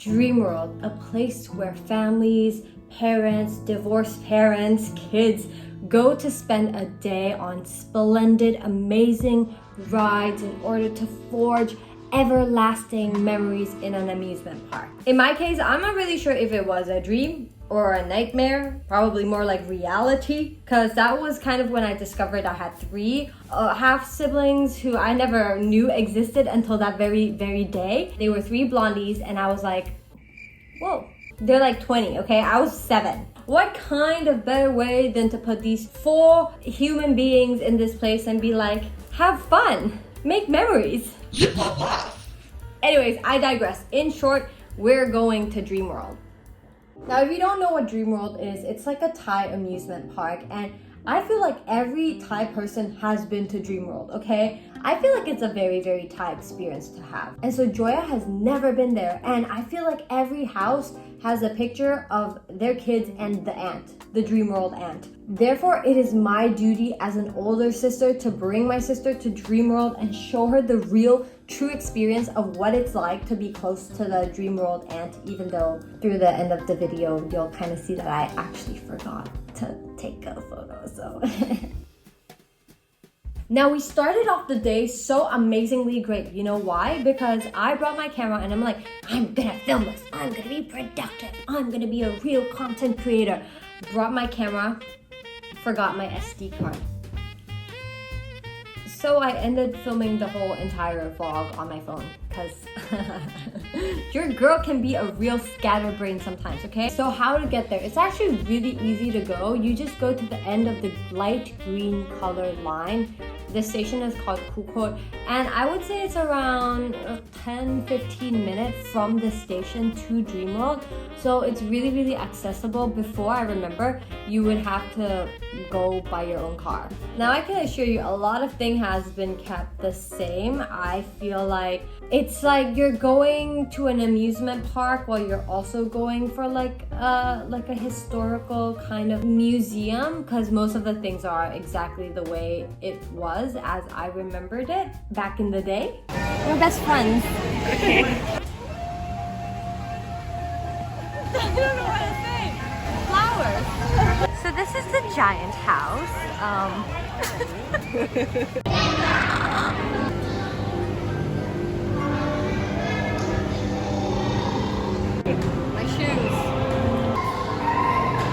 Dreamworld, a place where families, parents, divorced parents, kids go to spend a day on splendid, amazing rides in order to forge everlasting memories in an amusement park. In my case, I'm not really sure if it was a dream or a nightmare, probably more like reality, because that was kind of when I discovered I had three half siblings who I never knew existed until that very day. They were three blondies and I was like, whoa, they're like 20, okay? I was 7. What kind of better way than to put these 4 human beings in this place and be like, have fun, make memories. Anyways, I digress. In short, we're going to Dreamworld. Now, if you don't know what Dreamworld is, it's like a Thai amusement park, and I feel like every Thai person has been to Dreamworld, okay? I feel like it's a very Thai experience to have. And so Joya has never been there, and I feel like every house has a picture of their kids and the ant, the Dreamworld ant. Therefore, it is my duty as an older sister to bring my sister to Dreamworld and show her the real, true experience of what it's like to be close to the Dreamworld ant, even though through the end of the video, you'll kind of see that I actually forgot to take a photo, so. Now, we started off the day so amazingly great. You know why? Because I brought my camera and I'm like, I'm gonna film this. I'm gonna be productive. I'm gonna be a real content creator. Brought my camera, forgot my SD card. So I ended filming the whole entire vlog on my phone because your girl can be a real scatterbrain sometimes, okay? So how to get there? It's actually really easy to go. You just go to the end of the light green colored line. The station is called koELX, and I would say it's around 10-15 minutes from the station to Dreamworld. So it's really accessible. Before, I remember, you would have to go by your own car. Now, I can assure you a lot of things has been kept the same. I feel like it's like you're going to an amusement park while you're also going for like a historical kind of museum, because most of the things are exactly the way it was as I remembered it back in the day. We're best friends. Okay. I don't know what to say. Flowers. So this is the giant house. My shoes.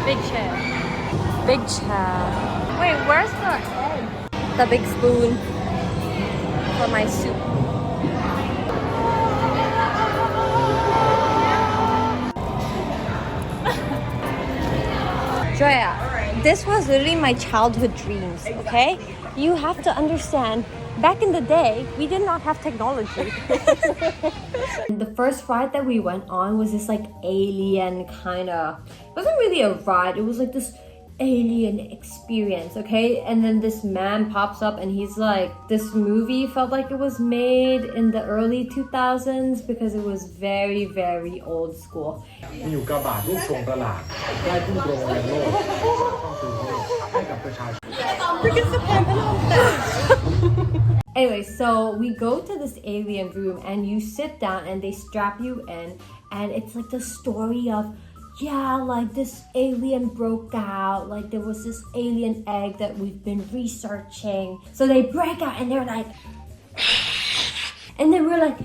Big chair. Big chair. Wait, where's the egg? The big spoon for my soup. Joya, this was literally my childhood dreams, okay? You have to understand, back in the day, we did not have technology. The first ride that we went on was this like alien kind of, it wasn't really a ride, it was like this alien experience, okay? And then this man pops up and he's like, this movie felt like it was made in the early 2000s because it was very old school. Anyway, so we go to this alien room and you sit down and they strap you in, and it's like the story of, yeah, like this alien broke out, like there was this alien egg that we've been researching. So they break out and they're like, and then we're like,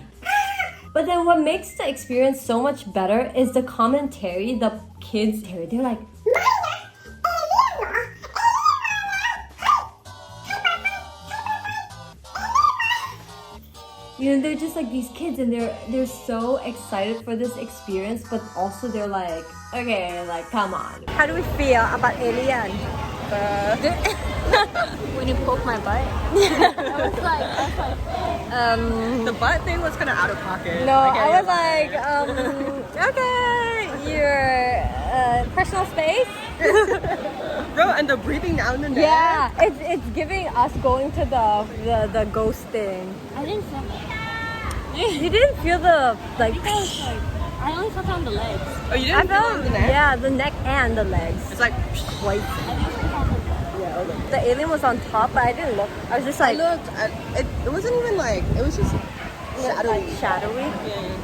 but then what makes the experience so much better is the commentary, the kids, they're like, you know, they're just like these kids and they're so excited for this experience, but also they're like, okay, like, come on. How do we feel about alien? When you poke my butt? I was like, the butt thing was kind of out of pocket. No, I was like, okay, your personal space. Bro, and the breathing down the neck. Yeah, it's giving us going to the ghost thing. I didn't feel it. You didn't feel the like. I only felt on the legs. Oh, you didn't feel it on the neck? Yeah, the neck and the legs. It's like White. Yeah, okay. The alien was on top, but I didn't look. I was just like. I looked. It wasn't even like. It was just shadowy. Like shadowy. Yeah.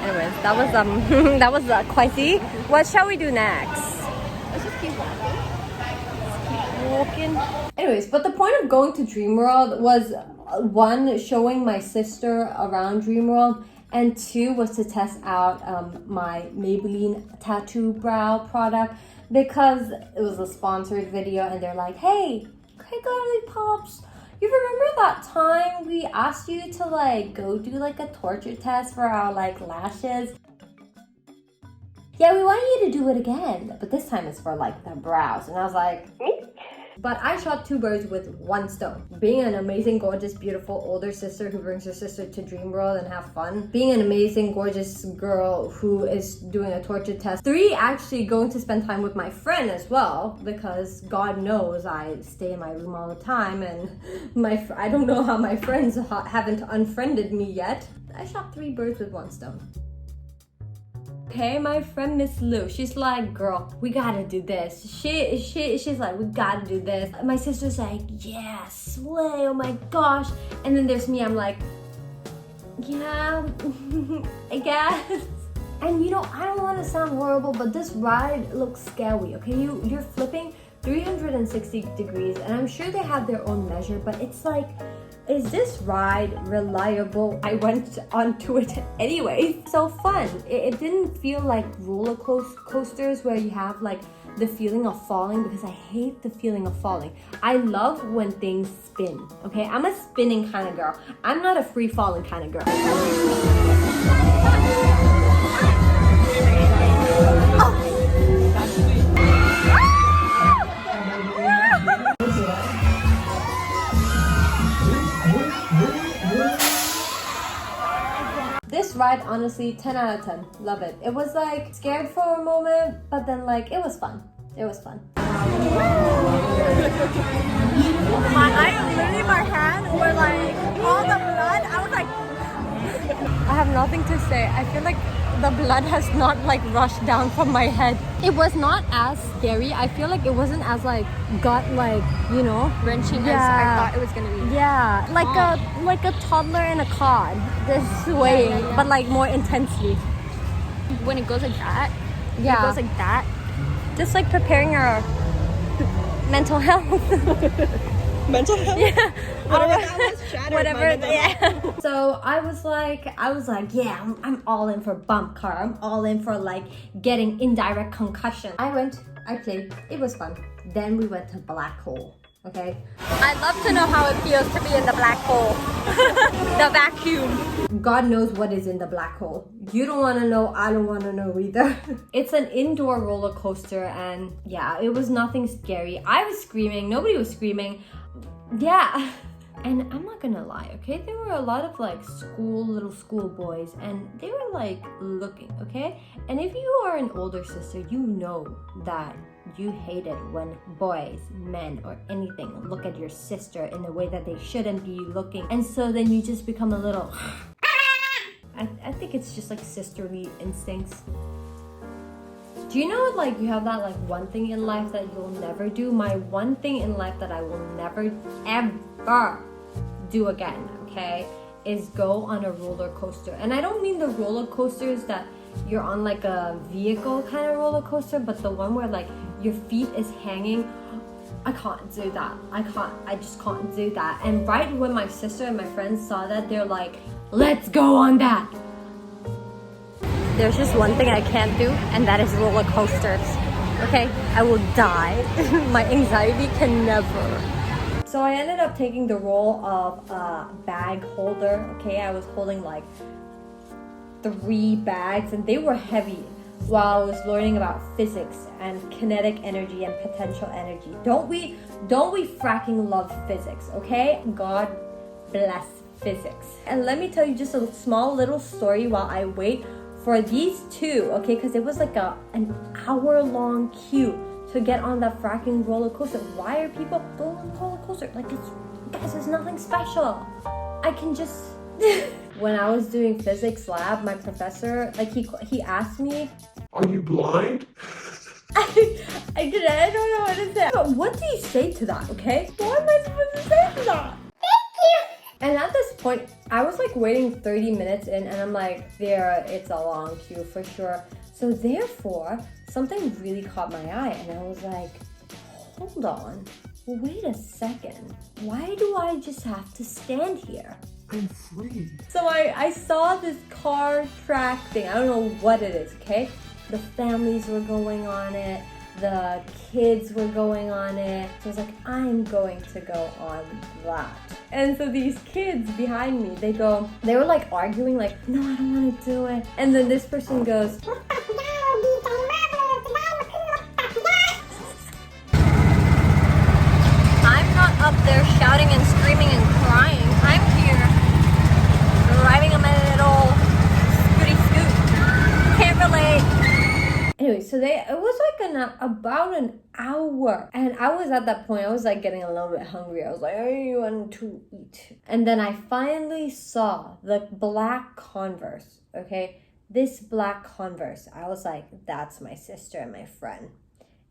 Anyways, that was that was quicey. What shall we do next? Let's just keep Walking. Anyways, but the point of going to Dreamworld was one, showing my sister around Dreamworld, and two was to test out my Maybelline tattoo brow product because it was a sponsored video and they're like, hey, Girly Pops, you remember that time we asked you to like go do like a torture test for our like lashes? Yeah, we want you to do it again, but this time it's for like the brows. And I was like, but I shot two birds with one stone. Being an amazing, gorgeous, beautiful older sister who brings her sister to Dreamworld and have fun. Being an amazing, gorgeous girl who is doing a torture test. 3, actually going to spend time with my friend as well, because God knows I stay in my room all the time and I don't know how my friends haven't unfriended me yet. I shot 3 birds with one stone. Okay, my friend Miss Lou, she's like, girl, we gotta do this. She's like, we gotta do this. My sister's like, yeah, slay, oh my gosh. And then there's me, I'm like, yeah, I guess. And you know, I don't want to sound horrible, but this ride looks scary, okay? You're flipping 360 degrees, and I'm sure they have their own measure, but it's like, is this ride reliable? I went onto it anyway. So fun. It didn't feel like roller coasters where you have like the feeling of falling, because I hate the feeling of falling. I love when things spin, okay? I'm a spinning kind of girl. I'm not a free falling kind of girl. This ride, honestly, 10 out of 10. Love it. It was like scared for a moment, but then like it was fun. It was fun. Literally my hand were like all the blood. I was like, I have nothing to say. I feel like the blood has not like rushed down from my head. It was not as scary. I feel like it wasn't as like gut like, you know, wrenching as I thought it was gonna be. yeah, like a toddler in a cod, just swaying, yeah. but like more intensely. When it goes like that, Yeah, it goes like that. just like preparing our mental health. Mental health? Yeah. Whatever that was, shattered Whatever, my mental health. yeah. So I was like, yeah, I'm all in for bump car. I'm all in for like getting indirect concussion. I played, it was fun. Then we went to black hole, okay? I'd love to know how it feels to be in the black hole. The vacuum. God knows what is in the black hole. You don't want to know, I don't want to know either. It's an indoor roller coaster, and yeah, it was nothing scary. I was screaming, nobody was screaming. Yeah. And I'm not gonna lie, okay? There were a lot of like little school boys, and they were like looking, okay? And if you are an older sister, you know that you hate it when boys, men, or anything look at your sister in a way that they shouldn't be looking. And so then you just become a little... I think it's just like sisterly instincts. Do you know like you have that like one thing in life that you'll never do? My one thing in life that I will never ever do again, okay, is go on a roller coaster. And I don't mean the roller coasters that you're on like a vehicle kind of roller coaster, but the one where like your feet is hanging. I can't do that. I just can't do that. And right when my sister and my friends saw that, they're like, let's go on that. There's just one thing I can't do, and that is roller coasters. Okay, I will die. My anxiety can never. So I ended up taking the role of a bag holder. Okay, I was holding like 3 bags, and they were heavy while I was learning about physics and kinetic energy and potential energy. Don't we fracking love physics, okay? God bless physics. And let me tell you just a small little story while I wait for these two, okay? Because it was like an hour-long queue to get on that fracking roller coaster. Why are people going on the roller coaster? Like, guys, it's nothing special. I can just... When I was doing physics lab, my professor, like he asked me, "Are you blind?" I don't know what to say. But what do you say to that, okay? What am I supposed to say to that? And at this point, I was like waiting 30 minutes in and I'm like, it's a long queue for sure. So therefore, something really caught my eye and I was like, hold on, wait a second. Why do I just have to stand here? I'm free. So I saw this car track thing. I don't know what it is, okay? The families were going on it. The kids were going on it. So I was like, I'm going to go on that. And so these kids behind me, they were like arguing like, no, I don't want to do it. And then this person goes, I'm not up there shouting and screaming and crying. I'm here driving on my little scooty scoot. Can't relate. Anyway, so it was like about an hour. And I was at that point, I was like getting a little bit hungry. I was like, I want to eat. And then I finally saw the black Converse, okay? This black Converse. I was like, that's my sister and my friend.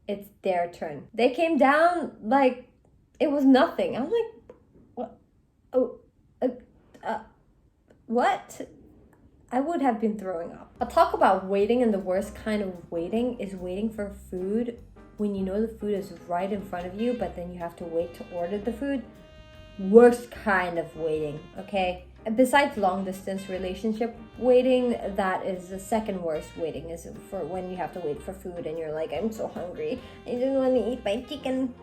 It's their turn. They came down like it was nothing. I'm like, what? What? I would have been throwing up. I'll talk about waiting, and the worst kind of waiting is waiting for food when you know the food is right in front of you, but then you have to wait to order the food. Worst kind of waiting, okay? Besides long distance relationship waiting, that is the second worst waiting, is for when you have to wait for food and you're like, I'm so hungry. I just want to eat my chicken.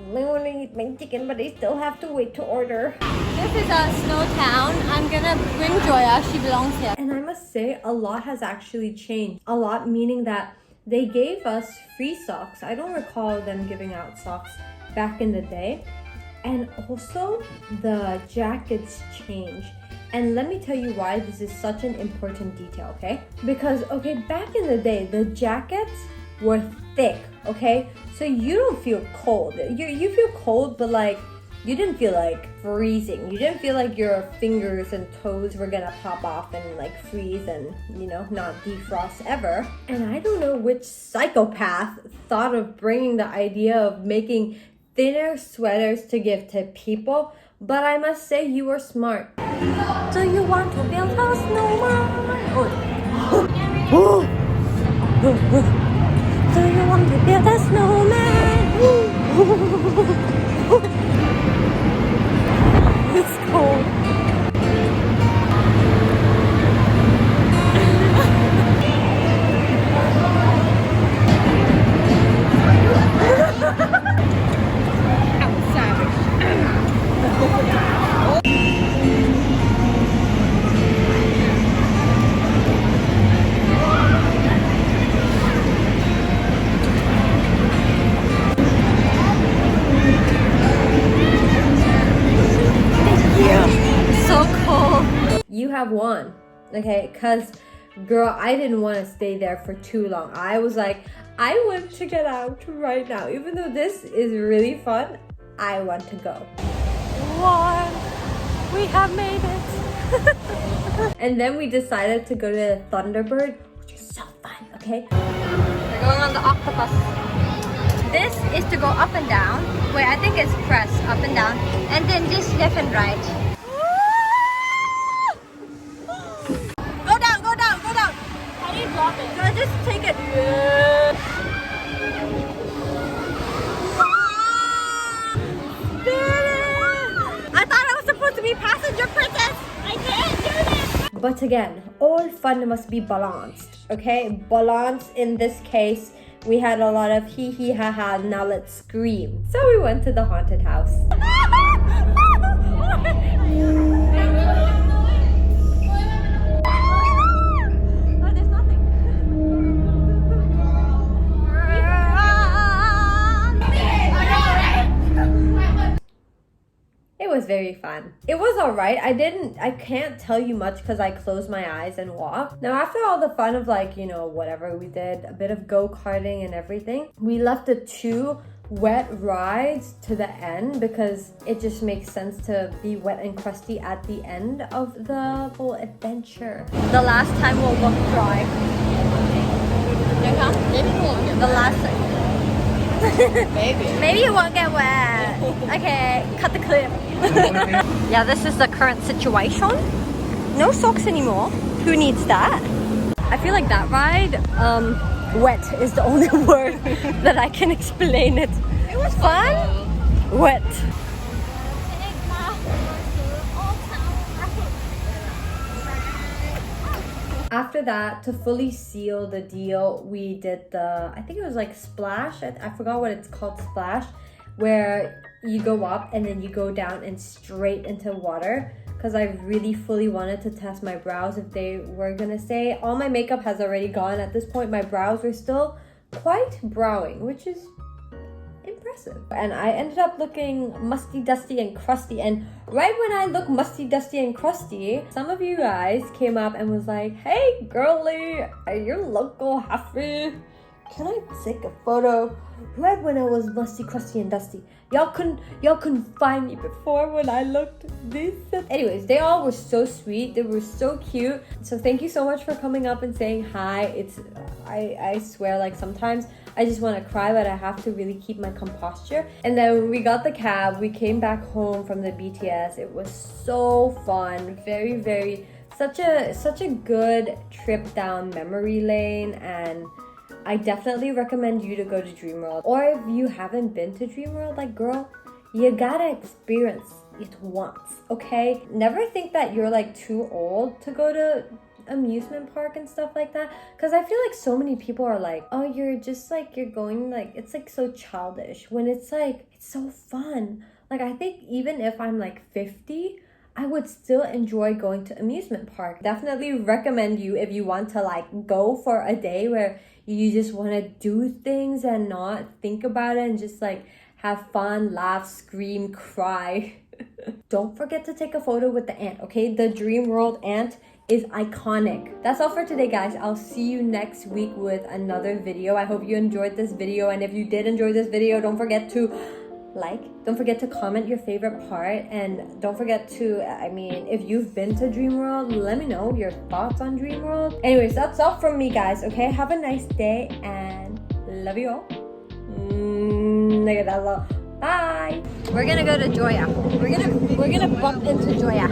I want to eat my chicken, but I still have to wait to order. This is a snow town. I'm gonna bring Joya. She belongs here. And I must say, a lot has actually changed. A lot meaning that they gave us free socks. I don't recall them giving out socks back in the day. And also, the jackets changed. And let me tell you why this is such an important detail, okay? Because, okay, back in the day, the jackets were thick, okay? So you don't feel cold. You feel cold, but like, you didn't feel like freezing. You didn't feel like your fingers and toes were gonna pop off and like freeze and, you know, not defrost ever. And I don't know which psychopath thought of bringing the idea of making thinner sweaters to give to people, but I must say you were smart. Do you want to build a snowman? Oh. Do you want to build a snowman? It's cold. You have won, okay? Because, girl, I didn't want to stay there for too long. I was like, I want to get out right now. Even though this is really fun, I want to go. One, we have made it. And then we decided to go to the Thunderbird, which is so fun, okay? We're going on the octopus. This is to go up and down. Wait, I think it's press up and down. And then this left and right. So I just take it. I thought I was supposed to be passenger princess. I can't do this. But again, all fun must be balanced. Okay, balance in this case. We had a lot of hee hee ha ha. Now let's scream. So we went to the haunted house. It was very fun. It was alright. I can't tell you much because I closed my eyes and walked. Now after all the fun of like, you know, whatever we did, a bit of go-karting and everything, we left the 2 wet rides to the end because it just makes sense to be wet and crusty at the end of the whole adventure. The last time we'll look dry. The last time. Maybe it won't get wet. Okay, cut the clip. Yeah, this is the current situation. No socks anymore. Who needs that? I feel like that ride, wet is the only word that I can explain it. It was fun. Wet. After that, to fully seal the deal, we did the, I think it was like splash. I forgot what it's called, splash, where you go up and then you go down and straight into water. Because I really fully wanted to test my brows if they were gonna stay. All my makeup has already gone. At this point, my brows were still quite browing, which is impressive. And I ended up looking musty, dusty, and crusty. And right when I look musty, dusty, and crusty, some of you guys came up and was like, "Hey, girly, you look all happy. Can I take a photo?" Right when I was musty, crusty, and dusty. Y'all couldn't find me before when I looked this. Anyways, they all were so sweet. They were so cute. So thank you so much for coming up and saying hi. I swear, like sometimes I just want to cry, but I have to really keep my composure. And then when we got the cab, we came back home from the BTS. It was so fun. Very, such a good trip down memory lane, and I definitely recommend you to go to Dreamworld. Or if you haven't been to Dreamworld, like girl, you gotta experience it once, okay? Never think that you're like too old to go to amusement park and stuff like that, because I feel like so many people are like, oh, you're just like, you're going, like, it's like so childish, when it's like, it's so fun. Like, I think even if I'm like 50, I would still enjoy going to amusement park. Definitely recommend you if you want to like go for a day where you just want to do things and not think about it and just like have fun, laugh, scream, cry. Don't forget to take a photo with the ant, okay? The Dreamworld ant is iconic. That's all for today, guys. I'll see you next week with another video. I hope you enjoyed this video, and if you did enjoy this video, don't forget to don't forget to comment your favorite part, and don't forget to, I mean, if you've been to Dreamworld, let me know your thoughts on Dreamworld. Anyways, that's all from me, guys, okay? Have a nice day, and love you all. Look at that love. Bye. We're gonna go to Joya. We're gonna bump into Joya.